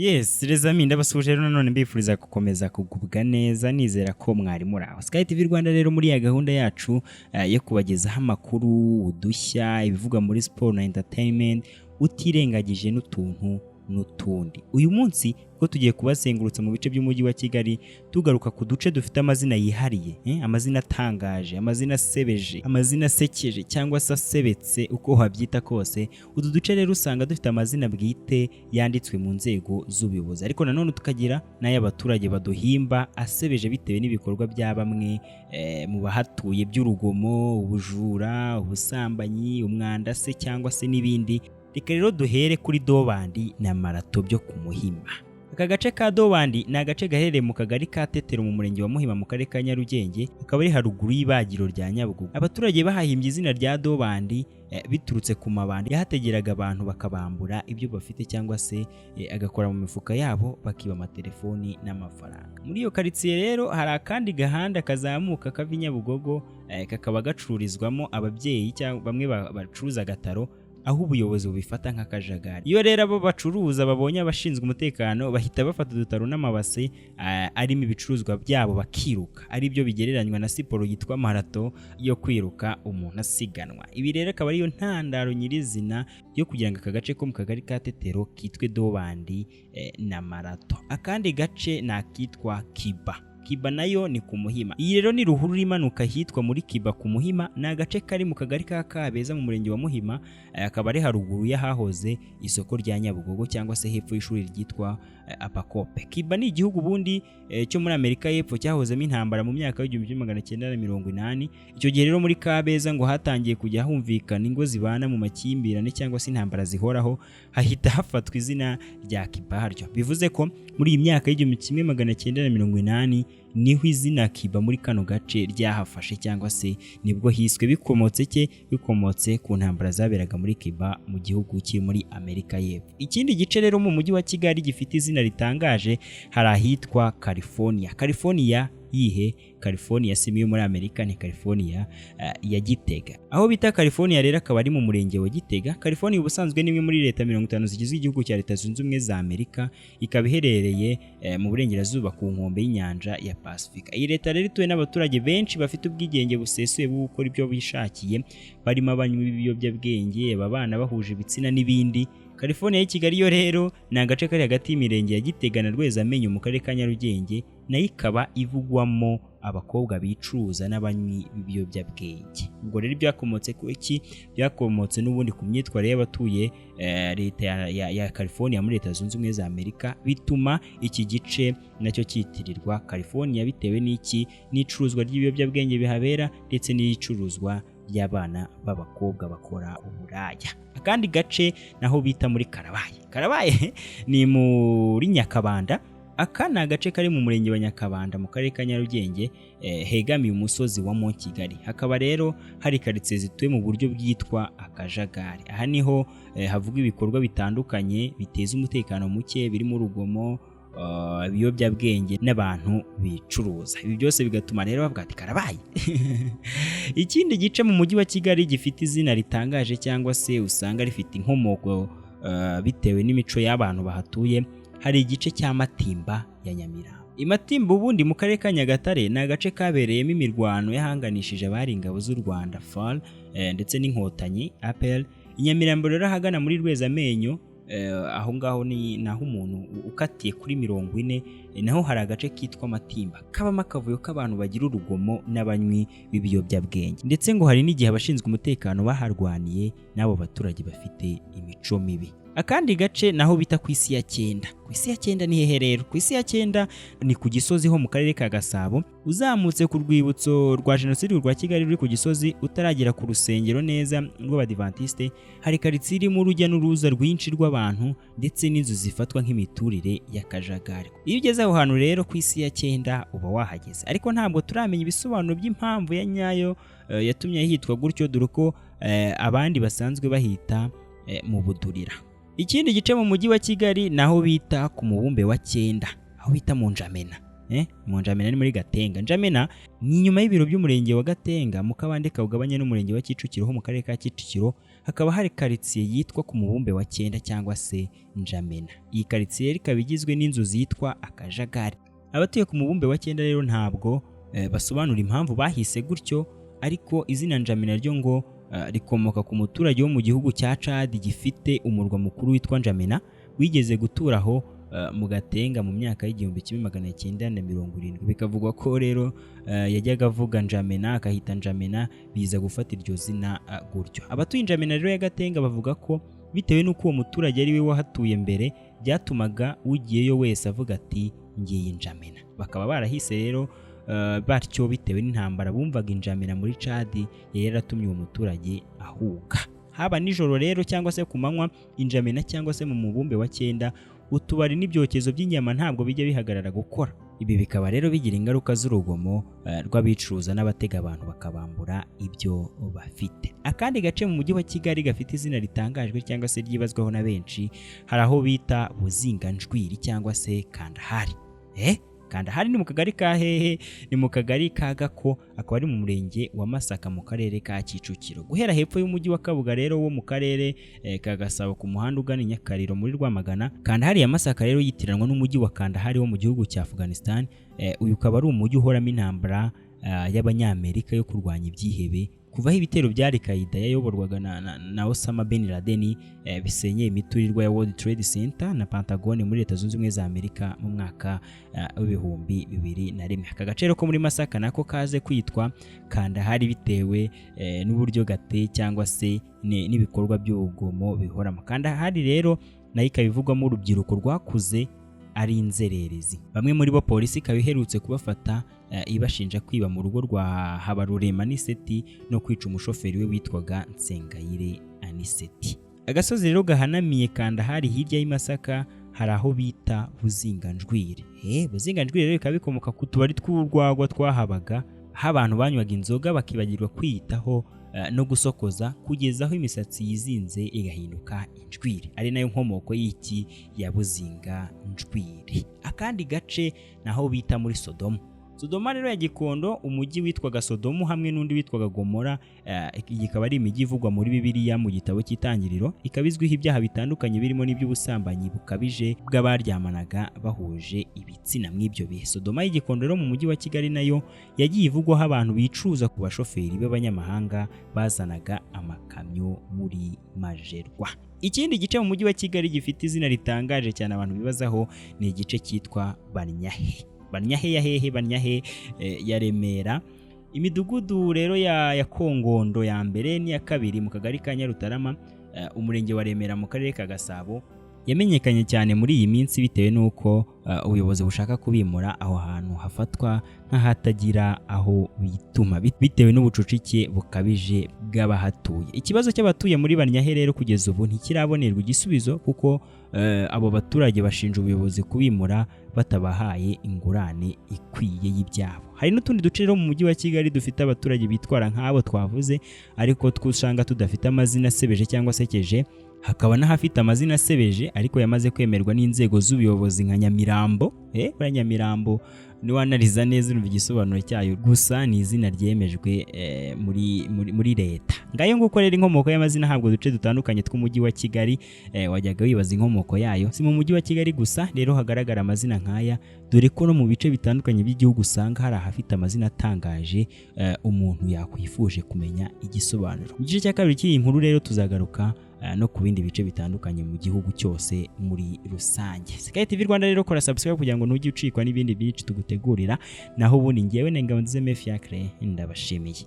Yes, Rezami ndabasuje rero none mbifuriza gukomeza kugubwa neza nizera ko mwari muri aho. Sky TV Rwanda rero muri ya gahunda yacu yo kubagezaho amakuru, udushya, ibivuga muri sport na entertainment utirengagije n'utuntu n'utundi. Uyu munsi ko tugiye kubasengurutsa mu bice by'umujyi wa Kigali tugaruka ku duce dufite amazina yihariye, amazina atangaje, amazina sebeje, amazina sekeje cyangwa se asebetse uko wabyita kose. Utu duce rero usanga dufite amazina bwite yanditswe mu nzego z'ubuyobozi, ariko nanone tukagira n'ay'abaturage baduhimba asebeje bitewe n'ibikorwa bya bamwe mu bahatuye by'urugomo, ubujura, ubusambanyi, umwanda se cyangwa se n'ibindi. Reka rero duhere kuri Dobandi na Marato byo ku Muhima. Aka gace ka Dobandi ni agace gaherereye mu kagari ka Tetero mu murenge wa Muhima mu karere ka Nyarugenge, akaba ari haruguru y'ibagiro rya Nyabugogo. Abaturage bahahimbye izina rya Dobandi biturutse ku mabandi yahategeraga abantu bakabambura ibyo bafite cyangwa se agakora mu mifuka yabo bakiba amatelefoni n'amafaranga. Muri iyo karitsiye rero hari akandi gahanda kazamuka kava i Nyabugogo, kakaba gacururizwamo ababyeyi cyangwa bamwe bacuruza agataro, aho ubuyobozi bubifata nk'akajagari. Iyo rero abo bacuruza babonye abashinzwe umutekano bahita bafata udutaro n'amabase arimo ibicuruzwa byabo bakiruka, ari byo bigereranywa na siporo yitwa marato yo kwiruka umuntu asiganwa. Ibi rero akaba ariyo ntandaro nyirizina yo kugira ngo aka gace ko mu kagari ka Tetero kitwe Dobandi na Marato. Akandi gace ni akitwa Kiba nayo ni ku Muhima. Iyi rero ni ruhurura imanuka hitwa muri Kiba ku Muhima, ni agace kari mu kagari ka Kabeza mu murenge wa Muhima, akaba ari haruguru y'ahahoze isoko rya Nyabugogo cyangwa se hepfo y'ishuri ryitwa Apakope. Kiba ni igihugu bundi cyo muri Amerika y'Epfo cyahozemo intambara mu myaka y'1980. Icyo gihe rero muri Kabeza ngo hatangiye kujya humvikana ingo zibana mu makimbirane cyangwa se intambara zihoraho, hahita hafatwa izina rya Kiba haryo. Bivuze ko muri iyi myaka y'1980 niho izina Kiba muri kano gace ryahafashe cyangwa se nibwo hiswe bikomotse ku ntambara zaberaga muri Kiba mu gihugu kiri muri Amerika y'Epfo. Ikindi gice rero mu mujyi wa Kigali gifite izina ritangaje hari ahitwa California yihe California simi yo muri Amerika, ni California ya Gitega. Aho bita California rero akaba ari mu murenge wa Gitega. California ubusanzwe ni imwe muri leta 50 zigize igihugu cya Leta Zunze Ubumwe za Amerika, ikaba iherereye mu burengerazuba ku nkombe y'inyanja ya Pasifika. Iyi leta rero ituwe n'abaturage benshi bafite ubwigenge busesuye bwo gukora ibyo bishakiye, barimo abanywa ibiyobyabwenge, abana bahuje ibitsina n'ibindi. California y'Kigali yo rero ni agace kari hagati y'imirenge ya Gitega na Rwezamenyo mu karere ka Nyarugenge, nayo ikaba ivugwamo abakobwa bicuruza n'abanywi b'ibiyobyabwenge. Ubwo rero byakomotse ku iki? Byakomotse n'ubundi ku myitwarire y'abatuye leta ya California muri Leta Zunze Ubumwe za Amerika, bituma iki gice nacyo cyitirirwa California bitewe n'iki? N'icuruzwa ry'ibiyobyabwenge bihabera ndetse n'icuruzwa ry'abana b'abakobwa bakora uburaya. Akandi gace naho bita muri Karabaye ni muri Nyakabanda. Aka ni agace kari mu murenge wa Nyakabanda mu karere ka Nyarugenge, hegamiye umusozi wa Mont Kigali. Hakaba rero hari karitsiye zituye mu buryo bwitwa akajagari. Aha niho havuga ibikorwa bitandukanye biteza umutekano muke, birimo urugomo, ibiyobyabwenge n'abantu bicuruza. Ibi byose bigatuma rero bavuga ati Karabaye. Ikindi gice mu mujyi wa Kigali gifite izina ritangaje cyangwa se usanga rifite inkomoko bitewe n'imico y'abantu bahatuye, hari igice cya Matimba ya Nyamirambo. Matimba ubundi mu karere ka Nyagatare ni agace kabereyemo imirwano yahanganishije abari ingabo z'u Rwanda FARDC ndetse n'inkotanyi APR. Nyamirambo rero ahagana muri Rwezamenyo, aho ngaho ni naho umuntu ukatiye kuri 40, naho hari agace kitwa Matimba kabamo akavuyo k'abantu bagira urugomo n'abanywi b'ibiyobyabwenge, ndetse ngo hari n'igihe abashinzwe umutekano baharwaniye n'abo baturage bafite imico mibi. Akandi gace naho bita ku isi ya 9. Ku isi ya 9 ni hehe rero? Ku isi ya 9 ni ku Gisozi ho mu karere ka Gasabo. Uzamutse ku rwibutso rwa Jenoside rwa Kigali ruri ku Gisozi utaragera ku rusengero neza rw'Abadiventiste, hari karitsiye irimo urujya n'uruza rwinshi rw'abantu ndetse n'inzu zifatwa nk'imiturire y'akajagari. Iyo ugeze aho hantu rero ku isi ya 9 uba wahageze, ariko ntabwo turamenya ibisobanuro by'impamvu ya nyayo yatumye hitwa gutyo, dore ko abandi basanzwe bahita mu Budurira. Ikindi gice mu mujyi wa Kigali naho bita ku mubumbe wa 9, aho bita mu Njamena. mu Njamena ni muri Gatenga. Njamena ni inyuma y'ibiro by'umurenge wa Gatenga mu kabande kawugabanye n'umurenge wa Kicukiro ho mu karere ka Kicukiro. Hakaba hari quartier yitwa ku mubumbe wa 9 cyangwa se Njamena. Iyi quartier ikaba igizwe n'inzu zitwa Akajagari. Abatuye ku mubumbe wa 9 rero ntabwo basobanura impamvu bahise gutyo, ariko izina Njamena ryo ngo rikomoka ku muturage wo mu gihugu cya Chad gifite umurwa mukuru witwa Njamena wigeze guturaho mu Gatenga mu myaka y'igihumbi 1970. Bikavugwa ko rero yajyaga avuga Njamena akahita Njamena, biza gufata iryo zina gutyo. Abatuye Njamena rero ya Gatenga bavuga ko bitewe n'uko uwo muturage ari we wahatuye mbere, byatumaga ugiyeyo wese avuga ati ngiye Njamena. Bakaba barahise rero batyo bitewe n'intambara bumvaga Njamena muri Chad yari yaratumye uwo muturage ahuga. Haba nijoro rero cyangwa se ku manywa, Njamena cyangwa se mu mubumbe wa 9 utubari n'ibyokezo by'inyama ntabwo bijya bihagarara gukora. Ibi bikaba rero bigira ingaruka z'urugomo rw'abicuruza n'abatega abantu bakabambura ibyo bafite. Akandi gace mu mujyi wa Kigali gafite izina ritangajwe cyangwa se ryibazwaho na benshi, hari aho bita Buzinganjwiri cyangwa se Kandahari. Kandahari ni mu kagari ka hehe? Ni mu kagari ka Gako, akaba ari mu murenge wa Masaka mu karere ka Kicukiro. Guhera hepfo y'umujyi wa Kabuga rero wo mu karere ka Gasabo ku muhanda ugana Nyakariro muri Rwamagana. Kandahari ya Masaka rero yitiranwa n'umujyi wa Kandahari wo mu gihugu cya Afghanistan. Uyu ukaba ari umujyi uhoramo intambara y'Abanyamerika yo kurwanya ibyihebe kuvaho ibitero bya Al-Qaeda yayoborwaga na Osama bin Laden bisenyeye imiturirwa ya World Trade Center na Pentagon muri Leta Zunze Ubumwe za Amerika mu mwaka w'ibihumbi 2001. Aka gace ko muri Masaka nako kaze kwitwa Kandahari bitewe n'uburyo gate cyangwa se n'ibikorwa by'ubugomo bihoramo. Kandahari rero nayo ikabivugwamo urubyiruko rwakuze ari inzererezi. Bamwe muri bo polisi kabiherutse kubafata ibashinja kwiba mu rugo rwa Habarurema Aniseti no kwica umushoferi we witwaga Nsengayire Aniseti. Agasozi rero gahanamiye Kandahari hirya y'Imasaka hari aho bita Buzinganjwiri. Buzinganjwiri rero bikabikomoka ku tubari tw'urwagwa twahabaga, abantu banywaga inzoga bakibagirwa kwiyitaho no gusokoza kugeza aho imisatsi yizinze igahinduka injwiri, ari nayo nkomoko y'iki ya Buzinganjwiri. Akandi gace naho bita muri Sodoma. Sodoma rero ya Gikondo, umujyi witwaga Sodomu hamwe n'undi witwaga Gomora. Ikaba ari imijyi ivugwa muri Bibiliya mu gitabo cy'Itangiriro, ikabizwiho ibyaha bitandukanye birimo n'iby'ubusambanyi bukabije bw'abaryamanaga bahuje ibitsina mw'ibyo bihe. Sodoma y'Igikondo rero mu mujyi wa Kigali nayo yagiye ivugwaho abantu bicuza ku bashoferi b'abanyamahanga bazanaga amakamyo muri Majerwa. Ikindi gice mu mujyi wa Kigali gifite izina ritangaje cyane abantu bibazaho ni igice cyitwa Banyahe. Banyahe ya hehe? Banyahe ya Remera. Imidugudu rero ya Kongondo ya mbere n'iya kabiri mu kagari ka Nyarutarama, umurenge wa Remera mu karere ka Gasabo, yamenyekanye cyane muri iyi minsi bitewe n'uko ubuyobozi bushaka kubimura aho hantu hafatwa nk'ahatagira aho bituma bitewe n'ubucucike bukabije bw'abahatuye. Ikibazo cy'abatuye muri Banyahe rero kugeza ubu ntikirabonerwa igisubizo kuko abo baturage bashinja ubuyobozi kubimura batabahaye ingurane ikwiye y'ibyabo. Hari n'utundi duce rero mu mujyi wa Kigali dufite abaturage bitwara nk'abo twavuze, ariko twusanga tudafite amazina asebeje cyangwa sekeje. Hakaba n'ahafite amazina asebeje ariko yamaze kwemerwa n'inzego z'ubuyobozi nka Nyamirambo. Nyamirambo ni wanariza neza urumva igisobanuro cyayo, gusa ni izina ryemejwe muri leta. Ngayo nguko rero inkomoko y'amazina habwo duce dutandukanye tw'umujyi wa Kigali. Wajyaga wibaza inkomoko yayo, si mu mujyi wa Kigali gusa rero hagaragara amazina nk'aya, dore ko no mu bice bitandukanye by'igihugu usanga hari ahafite amazina atangaje umuntu yakwifuje kumenya igisobanuro. Mu gice cya kabiri cy'iyi nkuru rero tuzagaruka no ku bindi bice bitandukanye mu gihugu cyose muri rusange. Sky TV Rwanda rero kora subscribe kugira ngo ntujye ucikwa n'ibindi byinshi tugutegurira. Naho ubundi ngewe Ngabonziza Fiacre ndabashimiye.